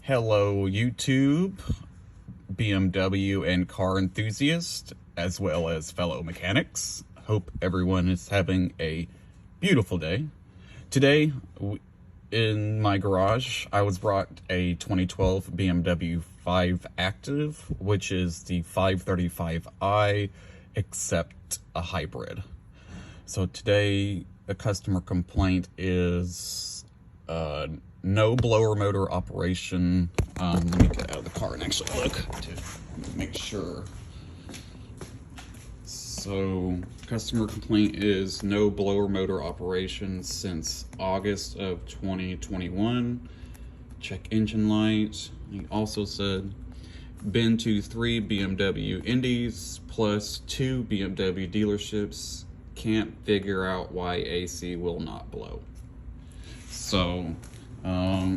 Hello, YouTube, BMW and car enthusiasts, as well as fellow mechanics. Hope everyone is having a beautiful day. Today, in my garage, I was brought a 2012 BMW 5Active, which is the 535i, except a hybrid. So today, the customer complaint is no blower motor operation. Let me get out of the car and actually look to make sure. So customer complaint is no blower motor operation since August of 2021. Check engine light. He also said been to 3 BMW Indies plus 2 BMW dealerships. Can't figure out why AC will not blow. So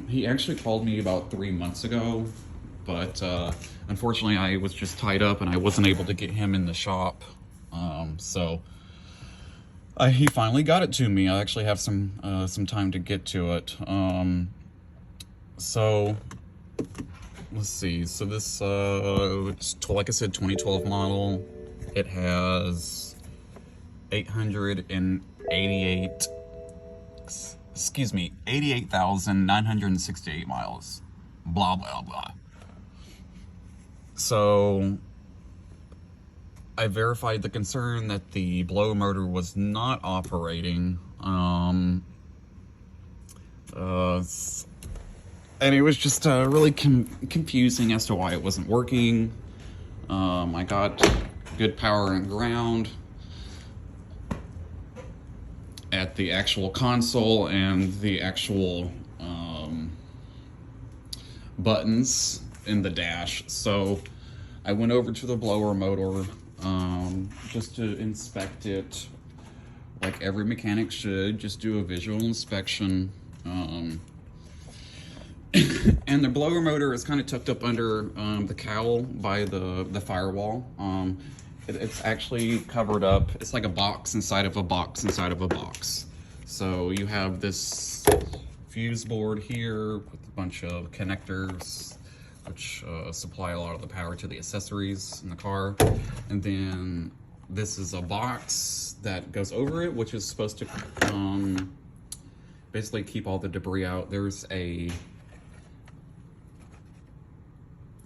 he actually called me about 3 months ago, but unfortunately I was just tied up and I wasn't able to get him in the shop. He finally got it to me. I actually have some time to get to it. So let's see. So this it's, like I said, 2012 model. It has 88,968 miles. Blah, blah, blah. So I verified the concern that the blower motor was not operating. And it was just really confusing as to why it wasn't working. I got good power and ground at the actual console and the actual buttons in the dash. So I went over to the blower motor just to inspect it, like every mechanic should. Just do a visual inspection. And the blower motor is kind of tucked up under the cowl by the firewall. It's actually covered up. It's like a box inside of a box inside of a box. So you have this fuse board here with a bunch of connectors, which supply a lot of the power to the accessories in the car. And then this is a box that goes over it, which is supposed to basically keep all the debris out. There's a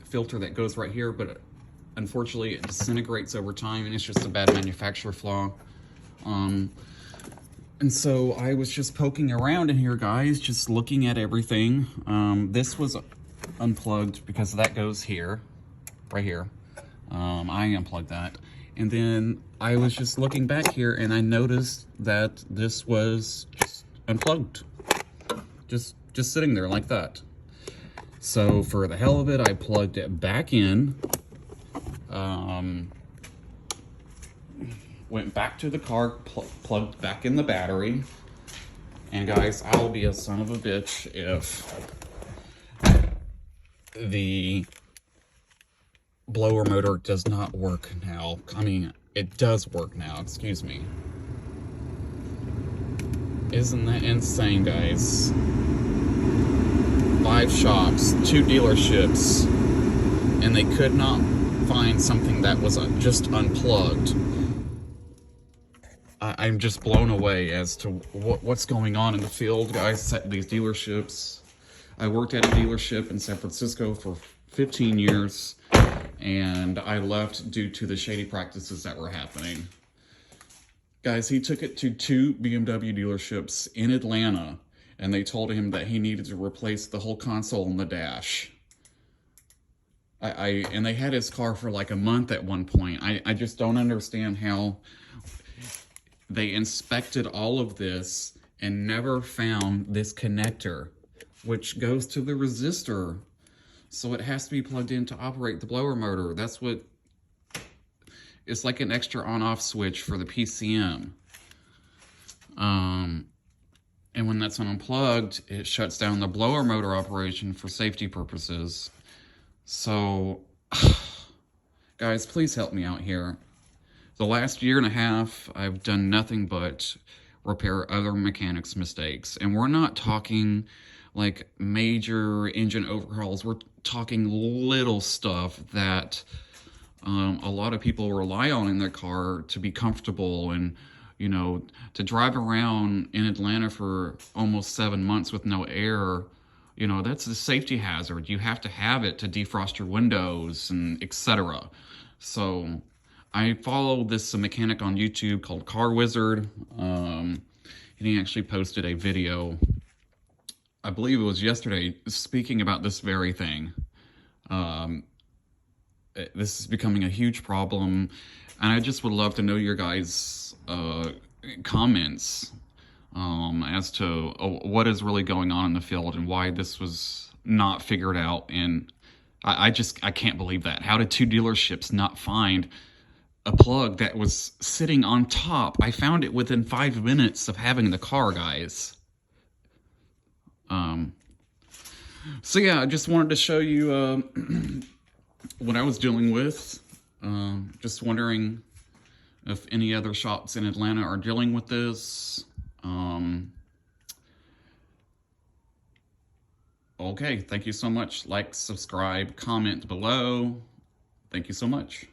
filter that goes right here, but unfortunately it disintegrates over time and it's just a bad manufacturer flaw. And so I was just poking around in here, guys, just looking at everything. This was unplugged because that goes here, right here. I unplugged that. And then I was just looking back here and I noticed that this was just unplugged. Just sitting there like that. So for the hell of it, I plugged it back in. Went back to the car, plugged back in the battery. And guys, I'll be a son of a bitch if the blower motor does not work now. I mean, it does work now, excuse me. Isn't that insane, guys? 5 shops, 2 dealerships, and they could not find something that was just unplugged. I'm just blown away as to what's going on in the field, guys, at these dealerships. I worked at a dealership in San Francisco for 15 years, and I left due to the shady practices that were happening. Guys, he took it to 2 BMW dealerships in Atlanta, and they told him that he needed to replace the whole console and the dash. And they had his car for like a month at one point. I just don't understand how they inspected all of this and never found this connector, which goes to the resistor. So it has to be plugged in to operate the blower motor. That's what, it's like an extra on-off switch for the PCM. And when that's unplugged, it shuts down the blower motor operation for safety purposes. So, guys, please help me out here. The last year and a half, I've done nothing but repair other mechanics' mistakes. And we're not talking like major engine overhauls. We're talking little stuff that a lot of people rely on in their car to be comfortable and, you know, to drive around in Atlanta for almost 7 months with no air. You know, that's a safety hazard. You have to have it to defrost your windows and etc. So I follow this mechanic on YouTube called Car Wizard. And he actually posted a video, I believe it was yesterday, speaking about this very thing. This is becoming a huge problem, and I just would love to know your guys' comments as to what is really going on in the field and why this was not figured out. And I can't believe that. How did two dealerships not find a plug that was sitting on top? I found it within 5 minutes of having the car, guys. So yeah, I just wanted to show you what I was dealing with. Just wondering if any other shops in Atlanta are dealing with this. Okay, thank you so much. Like, subscribe, comment below. Thank you so much.